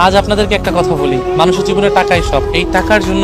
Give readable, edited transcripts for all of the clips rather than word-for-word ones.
আজ আপনাদেরকে একটা কথা বলি, মানুষের জীবনে টাকাই সব। এই টাকার জন্য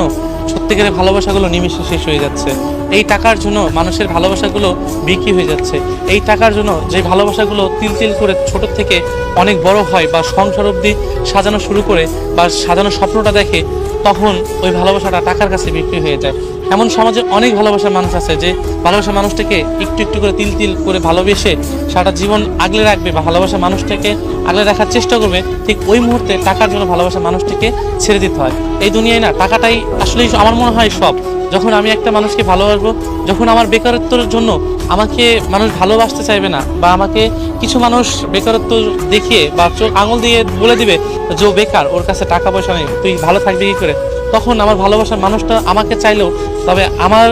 সত্যিকারের ভালোবাসাগুলো নিমেষে শেষ হয়ে যাচ্ছে। এই টাকার জন্য মানুষের ভালোবাসাগুলো বিক্রি হয়ে যাচ্ছে। এই টাকার জন্য যে ভালোবাসাগুলো তিল তিল করে ছোট থেকে অনেক বড় হয় বা সংসার অবধি সাজানো শুরু করে বা সাজানোর স্বপ্নটা দেখে, তখন ওই ভালোবাসাটা টাকার কাছে বিক্রি হয়ে যায়। এমন সমাজে অনেক ভালোবাসার মানুষ আছে যে ভালোবাসার মানুষটাকে একটু একটু করে তিল তিল করে ভালোবেসে সারাটা জীবন আগলে রাখবে বা ভালোবাসার মানুষটাকে আগলে রাখার চেষ্টা করবে, ঠিক ওই মুহূর্তে টাকার জন্য ভালোবাসার মানুষটিকে ছেড়ে দিতে হয়। এই দুনিয়ায় না টাকাটাই আসলেই আমার মনে হয় সব। যখন আমি একটা মানুষকে ভালোবাসবো, যখন আমার বেকারত্বের জন্য আমাকে মানুষ ভালোবাসতে চাইবে না, বা আমাকে কিছু মানুষ বেকারত্ব দেখিয়ে বা চোখ আঙুল দিয়ে বলে দিবে যে ও বেকার, ওর কাছে টাকা পয়সা নেই, তুই ভালো থাকবি কী করে, তখন আমার ভালোবাসার মানুষটা আমাকে চাইলেও, তবে আমার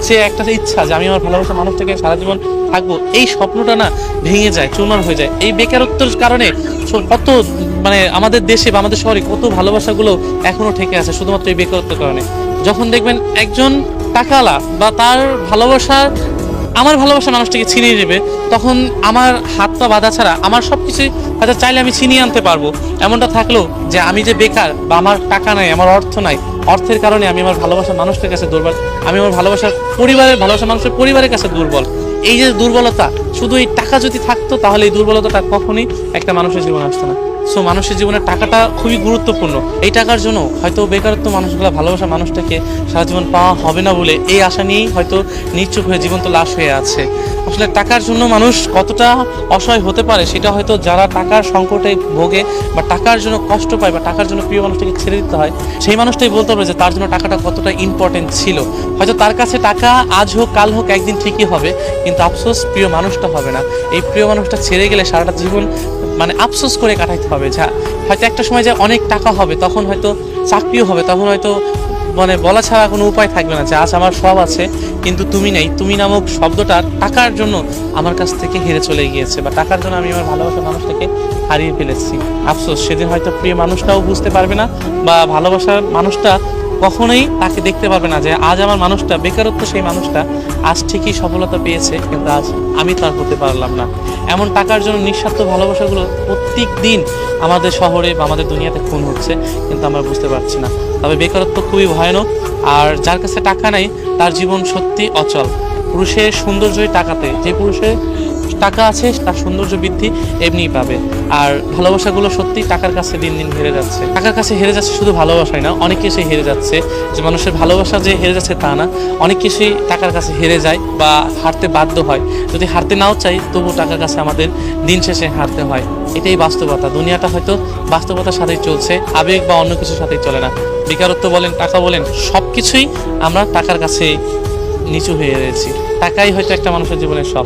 যে একটা ইচ্ছা যে আমি আমার ভালোবাসার মানুষটাকে সারা জীবন থাকবো, এই স্বপ্নটা না ভেঙে যায়, চুরমার হয়ে যায়। এই বেকারত্বের কারণে কত আমাদের দেশে বা আমাদের শহরে কত ভালোবাসাগুলো এখনো ঠেকে আছে শুধুমাত্র এই বেকারত্বের কারণে। যখন দেখবেন একজন টাকাওয়ালা বা তার আমার ভালোবাসা মানুষটাকে ছিনিয়ে নেবে, তখন আমার হাত পা বাঁধা ছাড়া আমার সব কিছুই হয়তো চাইলে আমি ছিনিয়ে আনতে পারবো। এমনটা থাকলেও যে আমি যে বেকার বা আমার টাকা নাই, আমার অর্থ নাই, অর্থের কারণে আমি আমার ভালোবাসার মানুষটার কাছে দুর্বল, আমি আমার ভালোবাসার মানুষের পরিবারের কাছে দুর্বল। এই যে দুর্বলতা, শুধু এই টাকা যদি থাকতো তাহলে এই দুর্বলতাটা কখনোই একটা মানুষের জীবনে আসতো না। সো মানুষের জীবনে টাকাটা খুবই গুরুত্বপূর্ণ। এই টাকার জন্য হয়তো বেকারত্ব মানুষগুলো ভালোবাসা মানুষটাকে সারা জীবন পাওয়া হবে না বলে এই আশা নিয়েই হয়তো নিশ্চুপ হয়ে জীবন্ত লাশ হয়ে আছে। আসলে টাকার জন্য মানুষ কতটা অসহায় হতে পারে সেটা হয়তো যারা টাকার সংকটে ভোগে বা টাকার জন্য কষ্ট পায় বা টাকার জন্য প্রিয় মানুষটাকে ছেড়ে দিতে হয়, সেই মানুষটাই বলতে পারবে যে তার জন্য টাকাটা কতটা ইম্পর্টেন্ট ছিল। হয়তো তার কাছে টাকা আজ হোক কাল হোক একদিন ঠিকই হবে, কিন্তু আফসোস প্রিয় মানুষটা হবে না। এই প্রিয় মানুষটা ছেড়ে গেলে সারাটা জীবন আফসোস করে কাটাইতে হবে। যা হয়তো একটা সময় যে অনেক টাকা হবে, তখন হয়তো চাকরিও হবে, তখন হয়তো বলা ছাড়া কোনো উপায় থাকবে না যে আজ আমার সব আছে কিন্তু তুমি নেই। তুমি নামক শব্দটা টাকার জন্য আমার কাছ থেকে হেরে চলে গিয়েছে, বা টাকার জন্য আমি আমার ভালোবাসার মানুষটাকে হারিয়ে ফেলেছি। আফসোস, সেদিন হয়তো প্রিয় মানুষটাও বুঝতে পারবে না, বা ভালোবাসার মানুষটা কখনোই তাকে দেখতে পারবে না যে আজ আমার মানুষটা বেকারত্ব, সেই মানুষটা আজ ঠিকই সফলতা পেয়েছে কিন্তু আজ আমি তার হতে পারলাম না। এমন টাকার জন্য নিঃস্বার্থ ভালোবাসাগুলো প্রত্যেক দিন আমাদের শহরে বা আমাদের দুনিয়াতে খুন হচ্ছে, কিন্তু আমরা বুঝতে পারছি না। তবে বেকারত্ব খুবই ভয়ানক, আর যার কাছে টাকা নাই তার জীবন সত্যি অচল। পুরুষের সৌন্দর্যই টাকাতে, যে পুরুষের টাকা আছে তার সৌন্দর্য বৃদ্ধি এমনিই পাবে। আর ভালোবাসাগুলো সত্যি টাকার কাছে দিন দিন হেরে যাচ্ছে। টাকার কাছে হেরে যাচ্ছে শুধু ভালোবাসাই না, অনেক কিছুই হেরে যাচ্ছে। যে মানুষের ভালোবাসা যে হেরে যাচ্ছে তা না, অনেক কিছুই টাকার কাছে হেরে যায় বা হারতে বাধ্য হয়। যদি হারতে নাও চাই তবু টাকার কাছে আমাদের দিন শেষে হারতে হয়। এটাই বাস্তবতা। দুনিয়াটা হয়তো বাস্তবতার সাথেই চলছে, আবেগ বা অন্য কিছুর সাথেই চলে না। বেকারত্ব বলেন, টাকা বলেন, সব কিছুই আমরা টাকার কাছে নিচু হয়ে রয়েছি। টাকাই হয়তো একটা মানুষের জীবনের সব।